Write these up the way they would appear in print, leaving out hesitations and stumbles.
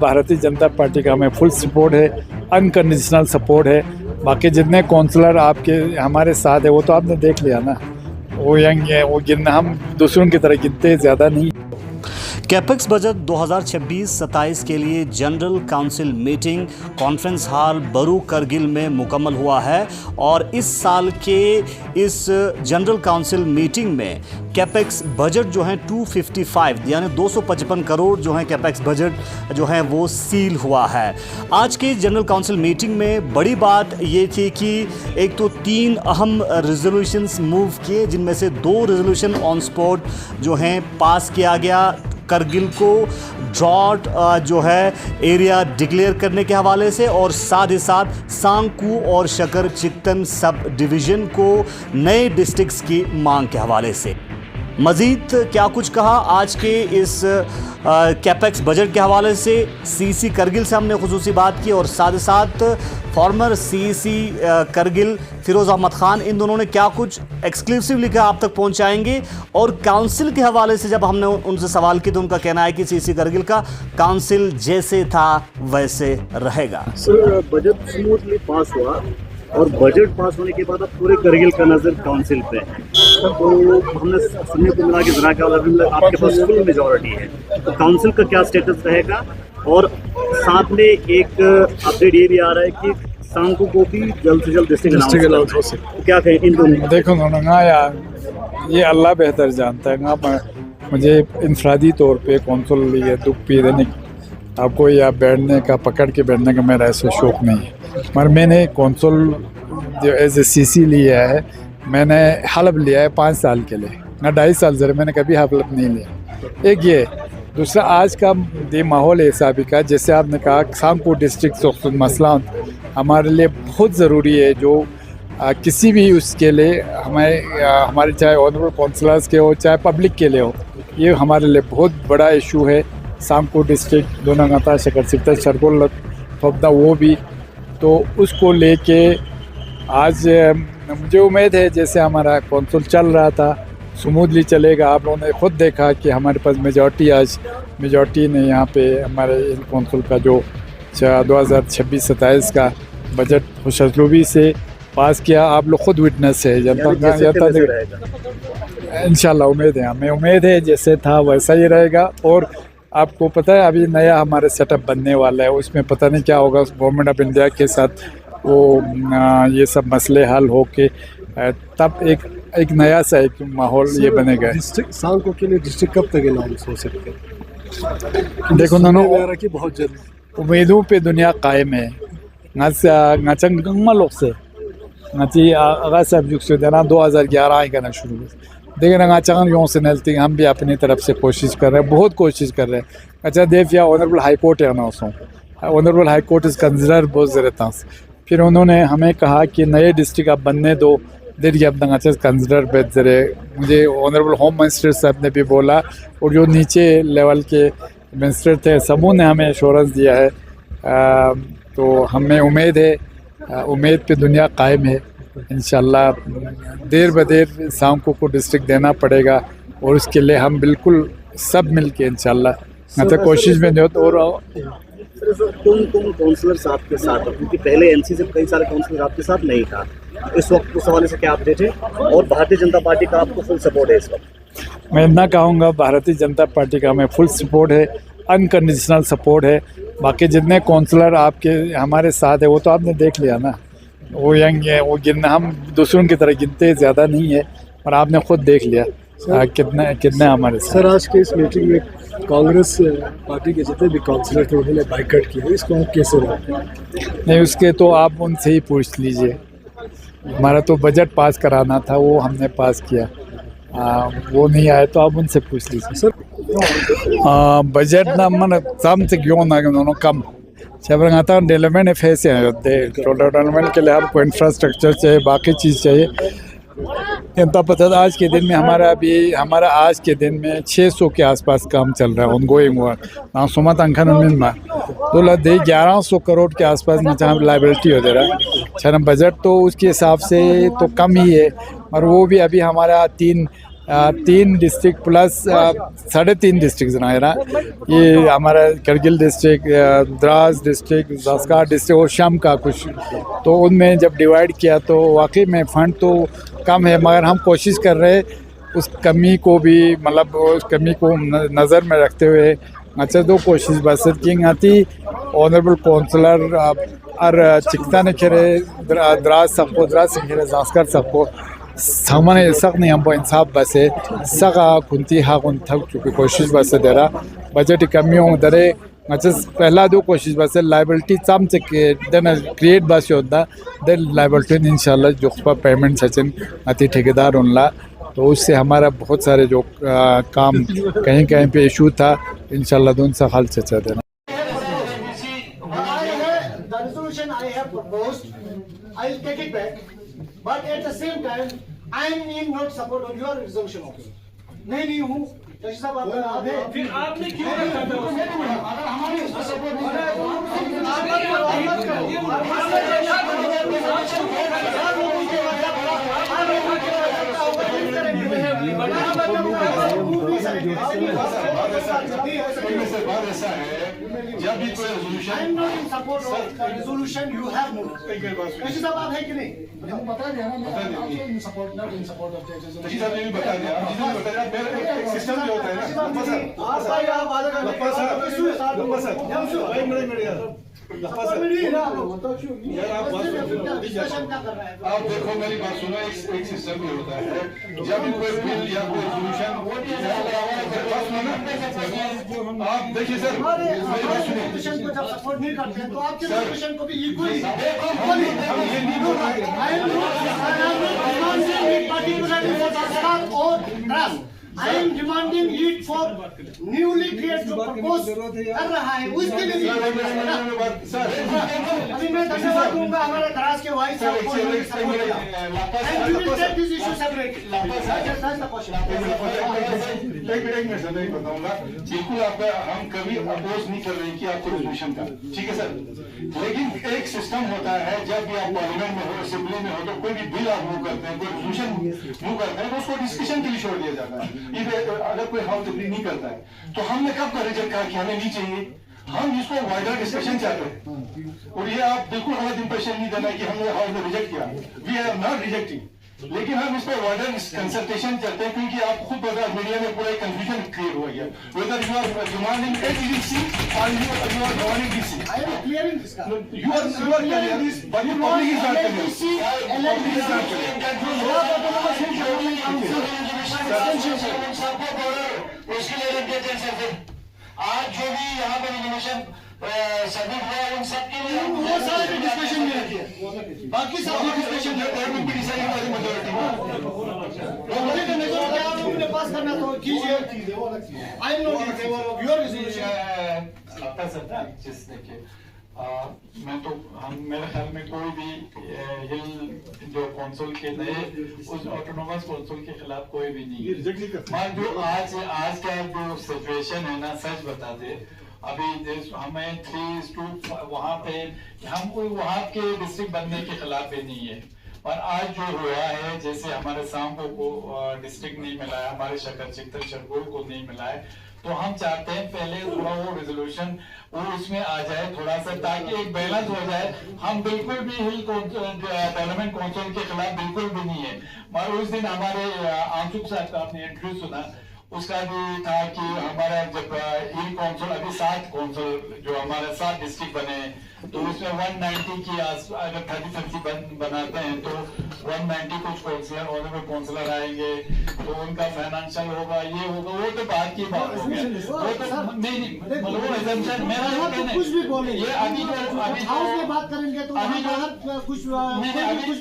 Bharatiya Janata party का हमें full support है, अनकंडीशनल सपोर्ट है। बाकी जितने काउंसलर आपके हमारे साथ है वो तो आपने देख लिया ना, वो यंग है, वो गिनना हम दूसरों की तरह गिनते ज़्यादा नहीं। कैपेक्स बजट 2026-27 के लिए general council meeting conference hall बरू करगिल में मुकम्मल हुआ है और इस साल के इस जनरल काउंसिल मीटिंग में कैपेक्स बजट जो है 255 यानी 255 करोड़ जो है कैपेक्स बजट जो है वो सील हुआ है। आज के जनरल काउंसिल मीटिंग में बड़ी बात ये थी कि एक तो 3 अहम रेजोल्यूशंस मूव किए, जिनमें से 2 रेजोल्यूशन ऑन स्पॉट जो हैं पास किया गया। करगिल को ड्रॉट जो है एरिया डिक्लेयर करने के हवाले से और साथ ही साथ सांकू और शकर चिकटन सब डिवीज़न को नए डिस्ट्रिक्ट्स की मांग के हवाले से। मज़ीद क्या कुछ कहा आज के इस कैपेक्स बजट के हवाले से सीसी करगिल से हमने खुसूसी बात की और साथ ही साथ फॉर्मर सीसी करगिल फिरोज़ अहमद ख़ान, इन दोनों ने क्या कुछ एक्सक्लूसिवली कहा आप तक पहुंचाएंगे। और काउंसिल के हवाले से जब हमने उनसे सवाल किया तो उनका कहना है कि सीसी करगिल का काउंसिल जैसे था वैसे रहेगा। सर, बजट स्मूथली पास हुआ और बजट पास होने के बाद अब पूरे करगिल का नज़र काउंसिल पे है। तो हमने सुनने को मिला कि ज़रा आपके पास फुल मेजॉरिटी है, तो काउंसिल का क्या स्टेटस रहेगा। और साथ में एक अपडेट ये भी आ रहा है कि सांकू को भी जल्द से जल्द डिस्ट्रिक्ट अनाउंस हो सकता है। क्या कहें इन दोनों? देखो ना यार, ये अल्लाह बेहतर जानता है ना। मुझे इंफरादी तौर पे कौंसल ये दुख पी देने आपको या बैठने का पकड़ के बैठने का मेरा ऐसा शौक़ नहीं है। मगर मैंने कौंसल जो एज ए सीसी लिया है, मैंने हल्फ लिया है 5 साल के लिए ना, 2.5 साल से मैंने कभी हल्फ नहीं लिया। एक ये, दूसरा आज का ये माहौल ऐसा भी का, जैसे आपने कहा सांकू डिस्ट्रिक्ट मसला हमारे लिए बहुत ज़रूरी है, जो किसी भी उसके लिए हमारे चाहे ऑनरेबल काउंसलर्स के हो चाहे पब्लिक के लिए हो, ये हमारे लिए बहुत बड़ा इशू है। सांकू डिस्ट्रिक्ट दोनागाता शकर सिफ्ता शरगोल फबदा वो भी, तो उसको लेके आज मुझे उम्मीद है जैसे हमारा कौंसल चल रहा था स्मूथली चलेगा। आप लोगों ने खुद देखा कि हमारे पास मेजॉरिटी ने यहाँ पे हमारे कौंसल का जो 2026-27 का बजट खुशअस्लूबी से पास किया। आप लोग खुद विटनेस है, जनता इंशाल्लाह उम्मीद है, हमें उम्मीद है जैसे था वैसा ही रहेगा। और आपको पता है अभी नया हमारे सेटअप बनने वाला है, उसमें पता नहीं क्या होगा। गवर्नमेंट ऑफ इंडिया के साथ वो ये सब मसले हल हो के तब एक नया सा एक माहौल ये बनेगा। डिस्ट्रिक्ट सांको के लिए डिस्ट्रिक्ट कब तक अनाउंस हो सकते हैं? देखो दोनों की बहुत जल्द उम्मीदों पे दुनिया कायम है। लोग से आगा साहब जुग से देना 2011 आई करना शुरू देखना यूँ से नलती हम भी अपनी तरफ से कोशिश कर रहे हैं, बहुत कोशिश कर रहे हैं। अच्छा देव या ऑनरेबल हाई कोर्ट है ना, honourable high court is consider बहुत ज़रूरत। फिर उन्होंने हमें कहा कि नए डिस्ट्रिक्ट आप बनने दो, देर अब अच्छा कंसिडर बेहतर। मुझे ऑनरेबल होम मिनिस्टर साहब ने भी बोला और जो नीचे लेवल के मिनिस्टर थे सबों ने हमें एश्योरेंस दिया है। तो हमें उम्मीद है, उम्मीद पे दुनिया कायम है। इंशाल्लाह देर ब देर सांको को डिस्ट्रिक्ट देना पड़ेगा और उसके लिए हम बिल्कुल सब मिल के इंशाल्लाह मतलब कोशिश में दो। और कौन काउंसलर्स आपके साथ है? क्योंकि पहले एनसी से कई सारे काउंसलर आपके साथ नहीं था, इस वक्त उस हवाले से क्या अपडेट है? और भारतीय जनता पार्टी का आपको फुल सपोर्ट है इस वक्त? मैं इतना कहूँगा, भारतीय जनता पार्टी का हमें फुल सपोर्ट है, अनकंडीशनल सपोर्ट है। बाकी जितने काउंसलर आपके हमारे साथ है वो तो आपने देख लिया ना, वो यंग है, वो गिनना हम दूसरों की तरह गिनते ज़्यादा नहीं है, और आपने खुद देख लिया कितने हमारे साथ। सर, आज के इस मीटिंग में कांग्रेस पार्टी के जितने भी काउंसलर थे उन्होंने बाइकआउट किया, इसको आप कैसे नहीं, उसके तो आप उनसे ही पूछ लीजिए। हमारा तो बजट पास कराना था, वो हमने पास किया। वो नहीं आए तो आप उनसे पूछ लीजिए। सर, बजट ना मन कम से क्यों ना दोनों कम आता डेवलपमेंट है फैसे डेवलपमेंट के लिए हमको इंफ्रास्ट्रक्चर चाहिए, बाकी चीज़ चाहिए। इतना पता था आज के दिन में हमारा आज के दिन में 600 के आसपास काम चल रहा है, ऑनगोइंग वर्क ना सुमत अंखन में तो लदे 1100 करोड़ के आसपास में जहाँ लाइबिलिटी हो दे रहा है। अच्छा बजट तो उसके हिसाब से तो कम ही है, और वो भी अभी हमारा 3 3 डिस्ट्रिक्ट प्लस 3.5 डिस्ट्रिक्ट नायरा, ये हमारा Kargil district, Dras district, Zanskar district और शाम का कुछ, तो उनमें जब डिवाइड किया तो वाकई में फ़ंड तो कम है, मगर हम कोशिश कर रहे हैं उस कमी को भी, मतलब उस कमी को नज़र में रखते हुए अच्छा तो कोशिश बसत की आती। ऑनरेबल काउंसलर और चिकता ने खेरे द्रास सबको, द्रास से खेरे ज़ास्कर सबको सामान्य सक नहीं हम इंसाफ बसे सका कुंती हा कुन थक चुकी कोशिश बस दे रहा बजट कमियों दरे अच्छा पहला दो कोशिश बस लाइबिलिटी चम से देन क्रिएट बस होता दे लाइबिलिटी इंशाल्लाह जो पर पेमेंट सचिन अति ठेकेदार उनला, तो उससे हमारा बहुत सारे जो काम कहीं कहीं पे इशू था इंशाल्लाह दोनों सा हल से देना। The resolution I have proposed, I will take it back, but at the same time, I am in not support of your resolution also. नहीं हूँ, जैसे साहब आप हैं, फिर आपने क्यों रखा था? अगर हमारे उसको सपोर्ट नहीं करें, जब भी कोई resolution I am not in support of the resolution you have moved. जैसे साहब आप हैं कि नहीं? हम बता दें ना, मैं also in support, not in support of the resolution. तभी साहब ये भी बता दिया, आप जिसने बता दिया मेरा एक सिस्टम जो होता है ना, लप्पा आप देखो मेरी बात सुनो, एक सिस्टम भी होता है जब भी कोई बिल या कोई रेजोल्यूशन आप देखिए सर मेरी बात सुनिए, को जब सपोर्ट नहीं करते हैं तो आपके रेजोल्यूशन को भी equally I am demanding it for newly created जो प्रपोज कर रहा है उसके लिए अभी मैं धन्यवाद दूंगा हमारे द्रास के वाइस साहब को and we will take this issue separately. एक मिनट सर नहीं बताऊंगा, बिल्कुल आपका हम कभी अपोज नहीं कर रहे हैं कि आपको रेजोल्यूशन का, ठीक है सर, लेकिन एक सिस्टम होता है जब भी आप पार्लियामेंट में हो, असेंबली में हो, तो कोई भी बिल आप मूव करते हैं, कोई रेजोल्यूशन मूव करते हैं तो उसको डिस्कशन के लिए छोड़ दिया जाता है। अगर कोई हाउस एग्री नहीं करता है तो हमने कब का रिजेक्ट कहा कि हमें नहीं चाहिए, हम इसको वाइडर डिस्कशन चाहते हैं, और ये आप बिल्कुल गलत इंप्रेशन नहीं देना कि हमने हाउस में रिजेक्ट किया, वी आर नॉट रिजेक्टिंग, लेकिन हम इस पर वाइडर कंसल्टेशन चाहते हैं क्योंकि आप खुद बता मीडिया में पूरा कंफ्यूजन क्रिएट हो गया, whether you are demanding ADC और you are demanding DC, I am clearing this. you are clearing this, but the public is not उसके लिए आज जो भी यहाँ पर रेजोल्यूशन सबमिट हुआ उन सब के लिए वो सारे डिस्कशन में रखिए, बाकी सब डिस्कशन आपने पास करना तो कीजिए। आई am not in favour of your resolution. देखिए मैं तो हम मेरे ख्याल में कोई भी हिल जो कौंसिल के थे उस ऑटोनोमस कौंसिल के खिलाफ कोई भी नहीं है, जो आज का जो सिचुएशन है ना, सच बताते अभी हमें 3:2 वहाँ पे हम कोई वहाँ के डिस्ट्रिक्ट बनने के खिलाफ भी नहीं है, और आज जो हुआ है जैसे हमारे सांपो को डिस्ट्रिक्ट नहीं मिला है, हमारे शक्कर चित्तर शरगोल को नहीं मिला है, तो हम चाहते हैं पहले थोड़ा वो रेजोल्यूशन वो उसमें आ जाए थोड़ा सा, ताकि एक बैलेंस हो जाए। हम बिल्कुल भी हिल पार्लियामेंट काउंसिल के खिलाफ बिल्कुल भी नहीं है, मगर उस दिन हमारे आंसुक साहब का आपने इंटरव्यू सुना, उसका भी था कि हमारा जब हिल काउंसिल अभी 7 काउंसिल जो हमारे 7 डिस्ट्रिक्ट बने तो उसमें 190 की अगर 30 बनाते हैं तो 190 कुछ काउंसिलर ऑनरेबल काउंसिलर आएंगे तो उनका फाइनेंशियल होगा, ये होगा, वो तो बात की बात हो गया, वो तो नहीं मतलब वो एजम्पशन मेरा कुछ भी बोले ये अभी हाउस में बात करेंगे तो अभी कुछ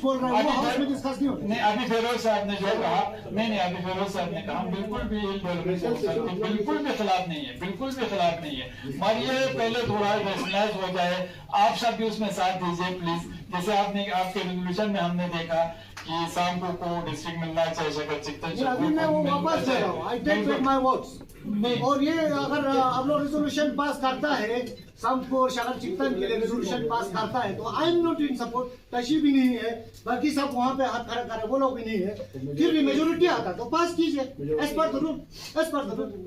बोल रहा है वो हाउस में डिस्कस नहीं होता। नहीं अभी फिरोज साहब ने जो कहा, नहीं अभी फिरोज साहब ने कहा बिल्कुल भी बिल्कुल भी खिलाफ नहीं है, बिल्कुल भी खिलाफ नहीं है, मगर ये पहले थोड़ा रैशनलाइज हो जाए, आप सब भी उसमें साथ दीजिए प्लीज। जैसे आपने आपके रेजोल्यूशन में हमने देखा कि कि शाम को डिस्ट्रिक्ट मिलना चाहिए शकर चिकन अभी मैं वो वापस दे रहा हूँ, I take back my words. और ये अगर आप लोग रेजोल्यूशन पास करता है शाम को शकर चिकन के लिए रेजोल्यूशन पास करता है तो आई एम नॉट इन सपोर्ट, तशी भी नहीं है, बाकी सब वहाँ पे हाथ खड़ा करे वो लोग भी नहीं है, फिर भी मेजोरिटी आता तो पास कीजिए as per the rule,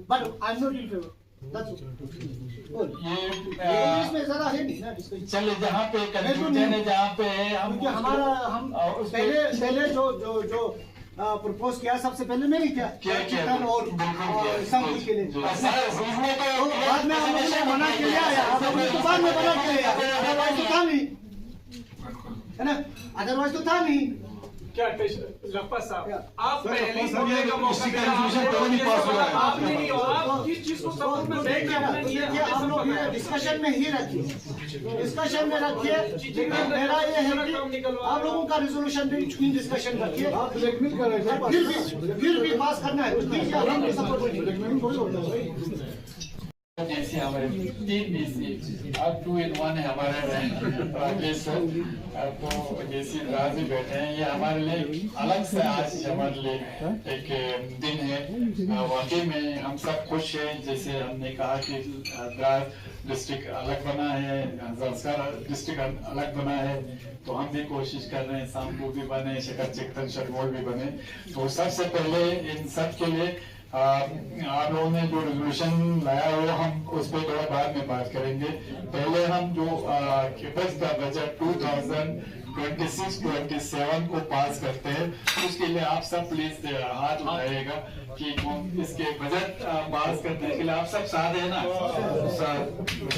but I am not in favour. ये इसमें ज्यादा है नहीं ना discussion। चले जहाँ पे कंफ्यूजन है, जहाँ पे हम क्योंकि हमारा हम पहले जो प्रपोज किया सबसे पहले मैंने क्या चिकन और सब के लिए, तो बाद में हम लोगों ने मना किया बाद में मना किया, अदरवाइज तो था नहीं, है ना, अदरवाइज तो था नहीं। क्या लखपत साहब आप पहले ही साहब, बोलने का मौका दिया, आपने नहीं और आप किस चीज को सपोर्ट में बैठ के आपने नहीं ये हम लोग ये डिस्कशन में ही रखिए, डिस्कशन में रखिए, लेकिन मेरा ये है कि आप लोगों का रिजोल्यूशन भी डिस्कशन रखिए, फिर भी पास करना है तो कीजिए, हम सपोर्ट जैसे हमारे 3 BC अब 2 in 1 है हमारे राकेश सर, तो जैसे राजी बैठे हैं, ये हमारे लिए अलग से आज हमारे लिए एक दिन है। वाकई में हम सब खुश हैं, जैसे हमने कहा कि द्रास डिस्ट्रिक्ट अलग बना है, जलस्कर डिस्ट्रिक्ट अलग बना है, तो हम भी कोशिश कर रहे हैं शामपुर भी बने, शकर चिकन शरमोल भी बने। तो सबसे पहले इन सब के लिए आप लोगों ने जो रेजोल्यूशन लाया हो हम उस पर थोड़ा बाद में बात करेंगे। पहले हम जो केपक्स का बजट 2026-27 को पास करते हैं, उसके लिए आप सब प्लीज हाथ उठाइएगा कि इसके बजट पास करने के लिए आप सब साथ है ना।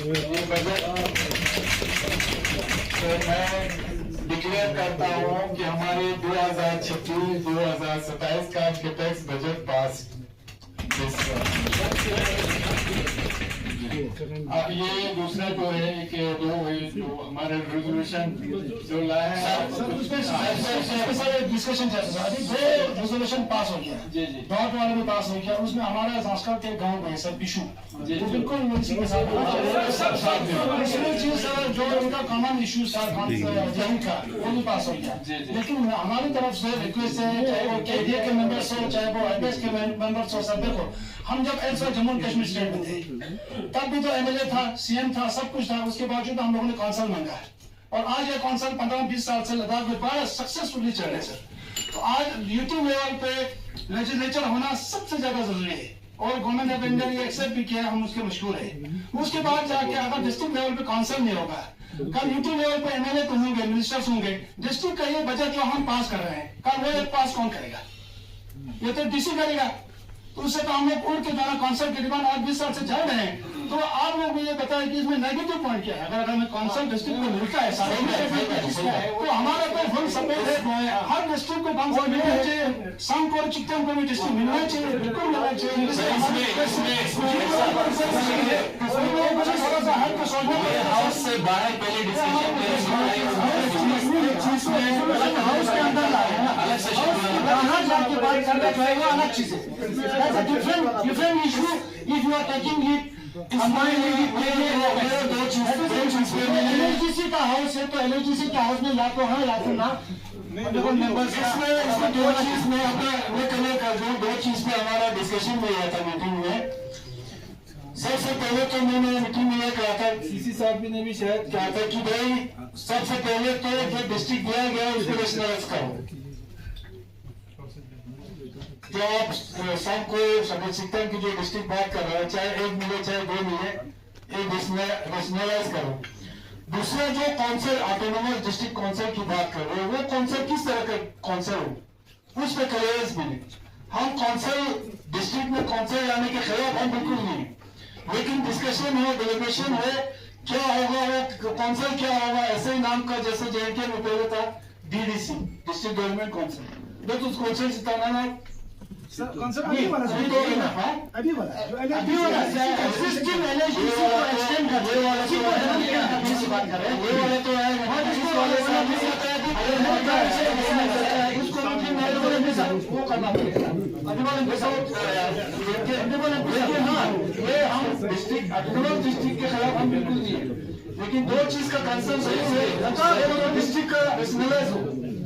ये बजट तो मैं डिक्लेयर करता हूँ कि हमारे 2026-2027 का केपक्स बजट पास। अब ये दूसरा जो है कि जो हमारे रेजोल्यूशन जो लाया है डिस्कशन चल रहा है, 2 रेजोल्यूशन पास हो गया, जी जी डॉट वाले में पास हो गया, उसमें हमारा संस्कार के गांव में सब इशू तो बिल्कुल इसी के साथ दूसरी चीज जो उनका कॉमन इशू जमीन का वो भी पास हो गया। लेकिन हमारी तरफ से रिक्वेस्ट है, चाहे वो KDA के मेंबर्स हो, चाहे वो IPS के मेंबर्स हो, सब देखो हम जब ऐसा जम्मू एंड कश्मीर स्टेट में थे तब भी तो MLA था, CM था, सब कुछ था, उसके बावजूद हम लोगों ने कौंसल मांगा है और आज ये कौंसल 15-20 साल से लद्दाख में बड़ा सक्सेसफुली चल रहे सर। तो आज यूटी लेवल पे लेजिस्लेचर होना सबसे ज्यादा जरूरी है और गवर्नमेंट ऑफ इंडिया ने एक्सेप्ट भी किया, हम उसके मशहूर है। उसके बाद जाके अगर डिस्ट्रिक्ट लेवल पे कौंसल नहीं होगा, कल यूटी लेवल पे MLA तो होंगे, मिनिस्टर्स होंगे, डिस्ट्रिक्ट का ये बजट जो हम पास कर रहे हैं कल वो पास कौन करेगा? ये तो DC करेगा। तो उससे तो हम लोग उड़ के जाना कौंसल के डिमांड आज 20 साल से जा रहे हैं। तो आप लोग ये बताएं कि इसमें नेगेटिव पॉइंट क्या है? अगर हमें कौंसल डिस्ट्रिक्ट में मिलता है सारे तो हमारा तो फुल सपोर्ट है, हर डिस्ट्रिक्ट को कौंसल मिलना चाहिए, शाम को चिकन को भी डिस्ट्रिक्ट मिलना चाहिए, बिल्कुल मिलना चाहिए। थोड़ा सा हर को सोचना हाउस से बाहर पहले हाउस के अंदर अलग से बाहर जाके बात करना चाहिए, वो अलग चीज है, different issue. If you are taking it LHGC का हाउस है तो LHGC के हाउस में या तो हाँ या तो ना मेंबर्स इसमें 2 चीज में मैं क्लियर कर दूं, 2 चीज पे हमारा डिस्कशन में हुआ था मीटिंग में। सबसे पहले तो मैंने मीटिंग में ये कहा था, CC साहब ने भी शायद कहा था कि भाई सबसे पहले तो जो डिस्ट्रिक्ट दिया गया उसको रेशनलाइज करो। तो आप सबको शकर चिकन की जो डिस्ट्रिक्ट बात कर रहा है, चाहे 1 मिले चाहे 2 मिले, एक रेशनलाइज करो। दूसरा जो कौंसल ऑटोनोमस डिस्ट्रिक्ट कौंसल की बात कर रहे हो, वो कौंसल किस तरह का कौंसल हो उस पर क्लियरेंस मिले। हम कौंसल डिस्ट्रिक्ट में कौंसल लाने के खिलाफ हम बिल्कुल नहीं, लेकिन डिस्कशन हो, डेलिब्रेशन हो, क्या होगा वो कौंसल क्या होगा, ऐसे ही नाम का जैसे JNK में पहले था DDC डिस्ट्रिक्ट डेवलपमेंट कौंसल, तो उस कौंसल से ताना अभी वाला एग्जिस्टिंग LHGC को एक्सटेंड कर दे वाला से बात कर रहे हैं, ये वाला तो है उसको वो करना पड़ेगा। ये हम डिस्ट्रिक्ट ऑटोनोमस डिस्ट्रिक्ट के खिलाफ हम बिल्कुल नहीं है, लेकिन 2 चीज का कंसर्न है, डिस्ट्रिक्ट का रेशनलाइज हो,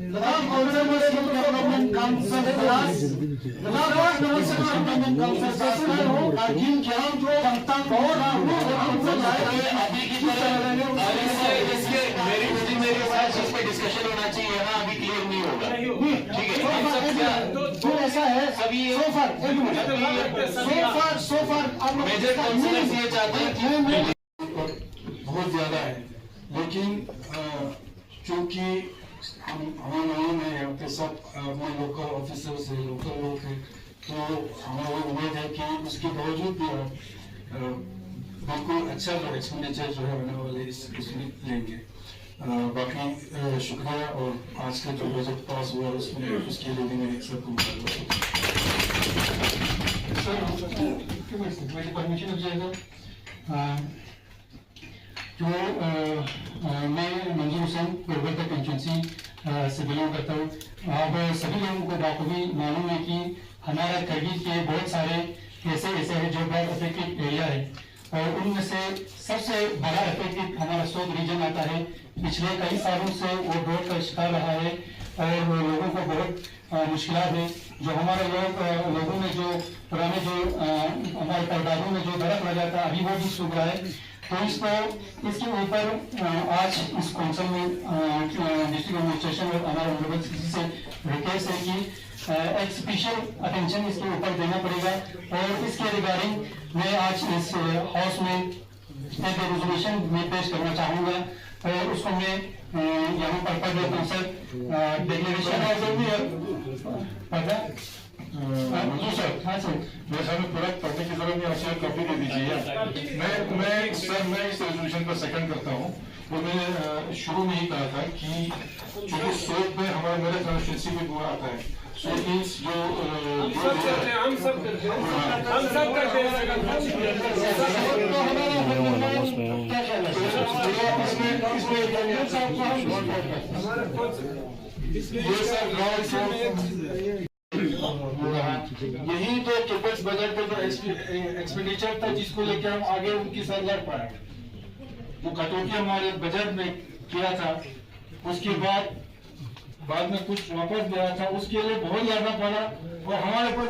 Ladakh Municipal Government Council plus Ladakh Municipal Government Council सदस्य हो अखिल ज्ञान जो जनता को अभी की मेरे साथ इस पे डिस्कशन होना चाहिए, यहाँ अभी क्लियर नहीं होगा, ठीक है। तो ऐसा है सभी सोफर मेजर काउंसिलर्स ये चाहते हैं कि बहुत ज्यादा है, लेकिन चूंकि हम मालूम है यहाँ पे सब अपने लोकल ऑफिसर्स है, लोकल लोग हैं, तो हमारी उम्मीद है कि उसके बावजूद भी हम बिल्कुल अच्छा जो एक्सपेंडिचर जो है होने वाले इसमें लेंगे। बाकी शुक्रिया, और आज का जो बजट पास हुआ उसमें उसके लिए मैं सबको मेरी परमिशन हो जाएगा। तो मैं मंजूर हुसैन पूर्वोत्तर कंस्टिट्यूंसी से बिलोंग करता हूँ। अब सभी लोगों को बाखूबी मालूम है कि हमारा करगिल के बहुत सारे ऐसे हैं जो बहुत अफेक्टेड एरिया है, और उनमें से सबसे बड़ा अफेक्टेड हमारा सोग रीजन आता है। पिछले कई सालों से वो ड्रॉट का शिकार रहा है और लोगों को बहुत मुश्किलात है। जो हमारे लोगों में जो पुराने जो हमारे परदादों में जो दरख्त लगा था अभी वो भी सूख रहा है। तो इसके ऊपर आज इस काउंसिल में डिस्ट्रिक्ट एडमिनिस्ट्रेशन और हमारे ऑनरेबल से रिक्वेस्ट है कि एक स्पेशल अटेंशन इसके ऊपर देना पड़ेगा, और इसके रिगार्डिंग मैं आज इस हाउस में एक रेजोल्यूशन में पेश करना चाहूँगा, और उसको मैं यहाँ पर पढ़ देता हूँ। सर डिक्लेरेशन जी सर, हाँ सर, मेरे सामने पूरा पढ़ने की जरूरत नहीं, आपसे कॉपी दे दीजिए। मैं इस रेजोल्यूशन पर सेकंड करता हूँ। वो मैंने शुरू में ही कहा था कि चूंकि सोच में हमारा मेरे कॉन्स्टिट्यूंसी में पूरा आता है, सो मीन्स जो हम सब करते हैं यही तो ट्रिपल्स बजट का जो एक्सपेंडिचर था जिसको लेकर हम आगे उनकी सर लड़ पाए। वो कटौती हमारे बजट में किया था, उसके बाद में कुछ वापस गया था, उसके लिए बहुत लड़ना पड़ा, और हमारे पास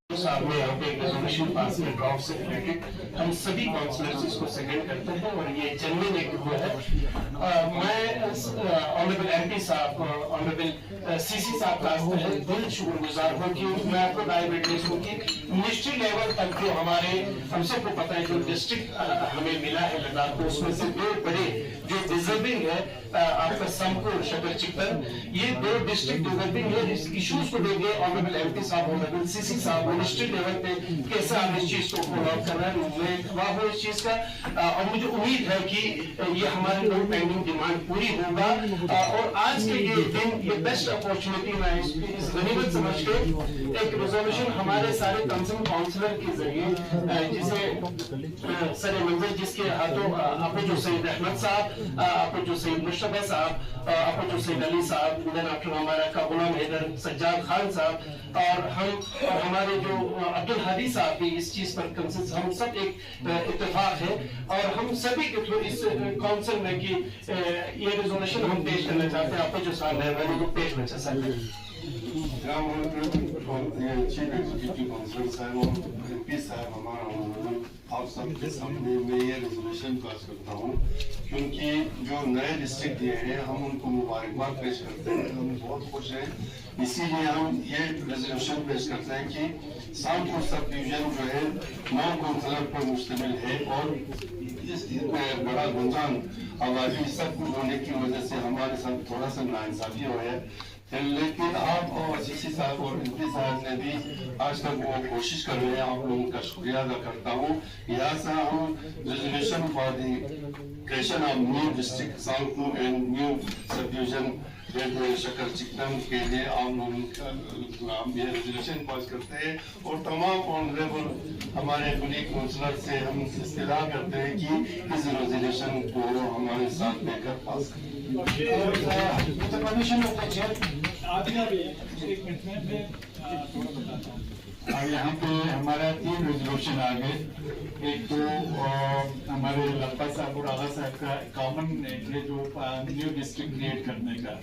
सामने यहाँ पे एक रेजोल्यूशन पास है ड्रॉप से रिलेटेड। हम सभी काउंसलर्स इसको सेकंड करते हैं, और ये जेन्युइन एक वो है। मैं ऑनरेबल एमपी साहब, ऑनरेबल सीसी साहब का दिल शुक्रगुजार हूँ कि मैं आपको राय विटनेस हूँ कि मिनिस्ट्री लेवल तक जो हमारे हम सबको पता है जो डिस्ट्रिक्ट हमें मिला है लद्दाख को, उसमें से दो बड़े जो डिजर्विंग है आपका संपूर शकर चिकन, ये दो डिस्ट्रिक्ट डिजर्विंग है। इस इश्यूज को देंगे ऑनरेबल एमपी साहब, ऑनरेबल सीसी साहब मिनिस्ट्री लेवल पे कैसे आप इस चीज को फॉलो अप कर रहे हैं। मैं वाह हूँ इस चीज का, और मुझे उम्मीद है कि ये हमारी नो पेंडिंग डिमांड पूरी होगा। और आज के ये दिन ये बेस्ट अपॉर्चुनिटी मैं इस गनीमत समझ के एक रेजोल्यूशन हमारे सारे कंसर्न काउंसलर के जरिए जिसे सर मंजर जिसके हाथों अपने जो सईद अहमद साहब, अपने जो सईद मुश्तबा साहब, अपने जो सईद अली साहब, देन आफ्टर हमारा का गुलाम हैदर सज्जाद खान साहब, और हम और हमारे जो अब्दुल हादी साहब भी इस चीज पर कंसेंसस, हम सब एक इत्तेफाक है, और हम सभी के थ्रू इस काउंसिल में कि ये रेजोल्यूशन हम पेश करना चाहते हैं। आपको जो साल है वो पेश करना चाहते हैं। चीफ एग्जीक्यूटिव काउंसिलर साहब और एमपी साहब हमारा, आप सबके सामने मैं ये रेजोल्यूशन पास करता हूँ, क्योंकि जो नए डिस्ट्रिक्ट दिए हैं हम उनको मुबारकबाद पेश करते हैं, हम बहुत खुश हैं। इसीलिए हम ये रेजोल्यूशन पेश करते हैं कि सामपुर सब डिवीजन जो है 9 काउंसिलर पर मुश्तमिल है, और इस बड़ा गुंजान आबादी सब कुछ होने की वजह से हमारे साथ थोड़ा सा नाइंसाफी हो है। लेकिन आप और सीसी साहब और एमपी साहब ने भी आज तक वो कोशिश कर रहे हैं, आप लोगों का शुक्रिया अदा करता हूँ। यहाँ से हम resolution for the creation of new district south and new sub division Shankar chicken के लिए आप लोगों का ये रेजोल्यूशन पास करते हैं, और तमाम ऑनरेबल हमारे कुलीग काउंसलर से हम इस्तेदा करते हैं कि इस रेजोल्यूशन को हमारे साथ लेकर पास करें। परमिशन होता है यहाँ पे हमारा 3 रेजोल्यूशन आ गए। एक तो हमारे लप्पा साहब और आगा साहब का कॉमन जो न्यू डिस्ट्रिक्ट क्रिएट करने का,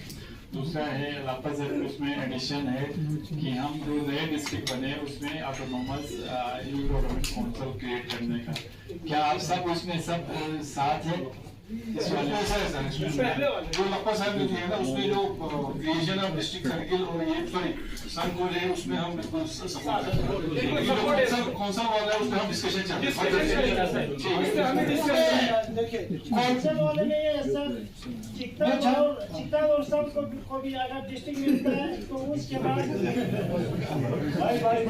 दूसरा है लापस उसमें एडिशन है कि हम जो नए डिस्ट्रिक्ट बने उसमें ऑटोनोमस हिल गवर्नमेंट काउंसिल क्रिएट करने का, क्या आप सब उसमें सब साथ है? इस वाले जो लप्पा साहब ने किया था उसमें जो क्रिएशन ऑफ डिस्ट्रिक्ट सर्किल और ये सॉरी सन को है उसमें हम बिल्कुल सपोर्ट करते हैं। कौन सा वाला है उसमें हम डिस्कशन चलते हैं। देखिए कौंसिल वाले में ये सर चिकता और सब को भी अगर डिस्ट्रिक्ट मिलता है तो उसके बाद भाई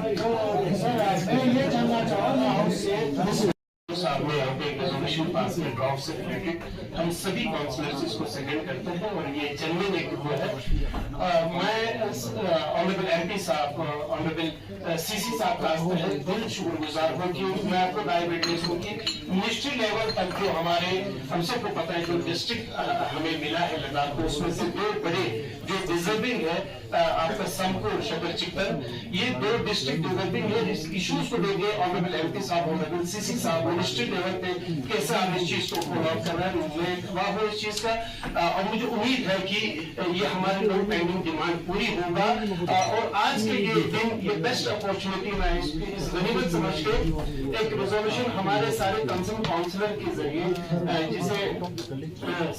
सर मैं ये जानना चाहूँगा आपसे साहब ने यहाँ पे एक रेजोल्यूशन पास किया ड्रॉप से रिलेटेड, हम सभी काउंसलर्स इसको सेकंड करते हैं और ये जेन्युइन एक वो है। मैं ऑनरेबल एमपी साहब ऑनरेबल सीसी साहब का दिल शुक्रगुजार हूँ कि मैं आपको राय विटनेस हूँ कि मिनिस्ट्री लेवल तक जो हमारे हम सबको पता है जो डिस्ट्रिक्ट हमें मिला है लद्दाख को, उसमें से दो बड़े जो डिजर्विंग है आपका समपुर शकर चिकन, ये दो डिस्ट्रिक्ट डिजर्विंग है। इस इश्यूज को लेके ऑनरेबल एमपी साहब ऑनरेबल सीसी साहब मिनिस्ट्री लेवल पे कैसे आप इस चीज को फॉलो अप कर रहे हैं, मैं गवाह हूँ इस चीज का और मुझे उम्मीद है कि ये हमारी नॉन पेंडिंग डिमांड पूरी होगा। और आज के ये दिन ये बेस्ट अपॉर्चुनिटी मैं इस गनीमत समझ के एक रेजोल्यूशन हमारे सारे कंसर्न काउंसलर के जरिए जिसे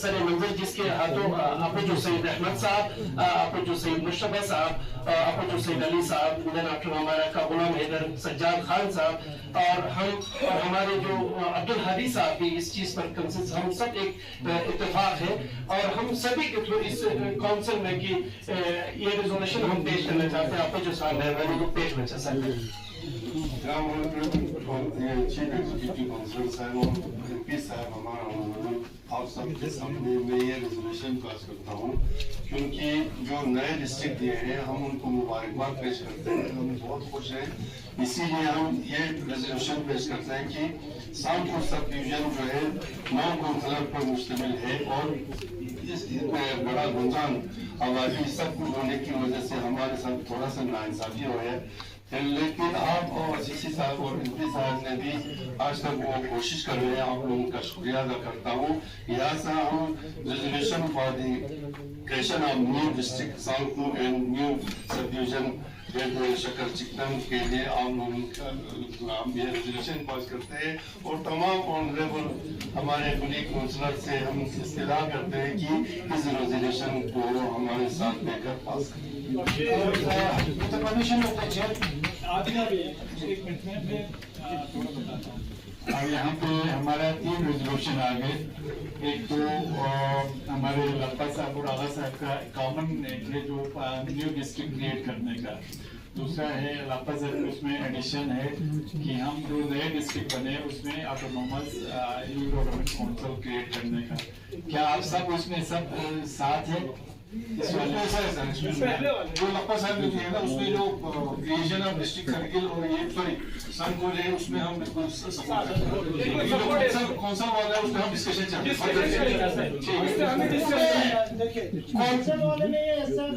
सर मंजर जिसके हाथों आपको जो सईद अहमद साहब, आपको जो सईद मुशतबा साहब, आपको जो सईद अली साहब, देन आफ्टर हमारा का गुलाम हैदर सज्जाद खान साहब और हम और हमारे जो अब्दुल हादी साहब भी इस चीज पर कंसेंस, हम सब एक इत्तेफाक है और हम सभी के थ्रू इस काउंसिल में कि ये रेजोल्यूशन हम पेश करना चाहते हैं। आपको जो साहब मेहरबानी को पेश करना चाहते हैं। चीफ एग्जीक्यूटिव काउंसिलर साहब और एमपी साहब हमारा आप सबके सामने मैं ये रेजोल्यूशन पास करता हूँ क्योंकि जो नए डिस्ट्रिक्ट दिए हैं हम उनको मुबारकबाद पेश करते हैं, हम बहुत खुश हैं। इसीलिए हम ये रेजोल्यूशन पेश करते हैं कि साउथ सब डिवीजन जो है 9 काउंसिलर पर मुश्तमिल है और इसमें बड़ा रुझान आबादी सब कुछ होने की वजह से हमारे साथ थोड़ा सा नाइंसाफी हो है, लेकिन आप और सीसी साहब और एमपी साहब ने भी आज तक वो कोशिश कर रहे हैं, आप लोगों का शुक्रिया अदा करता हूँ। यहाँ से हम resolution for the creation of new district south and new sub division Shankar chicken के लिए हम ये रेजोल्यूशन पास करते हैं और तमाम ऑनरेबल हमारे कुली काउंसलर से हम इस्तदा करते हैं कि इस रेजोल्यूशन को हमारे साथ लेकर पास करें। अब यहाँ पे हमारा 3 रेजोल्यूशन आ गए। एक तो हमारे लप्पा साहब और आगा साहब का कॉमन है जो न्यू डिस्ट्रिक्ट क्रिएट करने का, दूसरा है लप्पा साहब उसमें एडिशन है कि हम जो नए डिस्ट्रिक्ट बने उसमें ऑटोनोमस हिल गवर्नमेंट काउंसिल क्रिएट करने का, क्या आप सब उसमें सब साथ है? इस वाले जो लप्पा साहब ने किया था उसमें जो क्रिएशन ऑफ डिस्ट्रिक्ट सर्किल और ये सॉरी सन को है उसमें हम बिल्कुल सपोर्ट करते हैं। कौन सा वाला है उसमें हम डिस्कशन चलते हैं। देखिए कौंसिल वाले में ये सर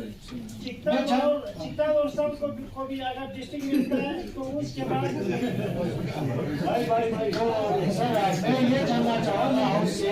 चिकता और सब को भी अगर डिस्ट्रिक्ट मिलता है तो उसके बाद भाई सर मैं ये जानना चाहूँगा आपसे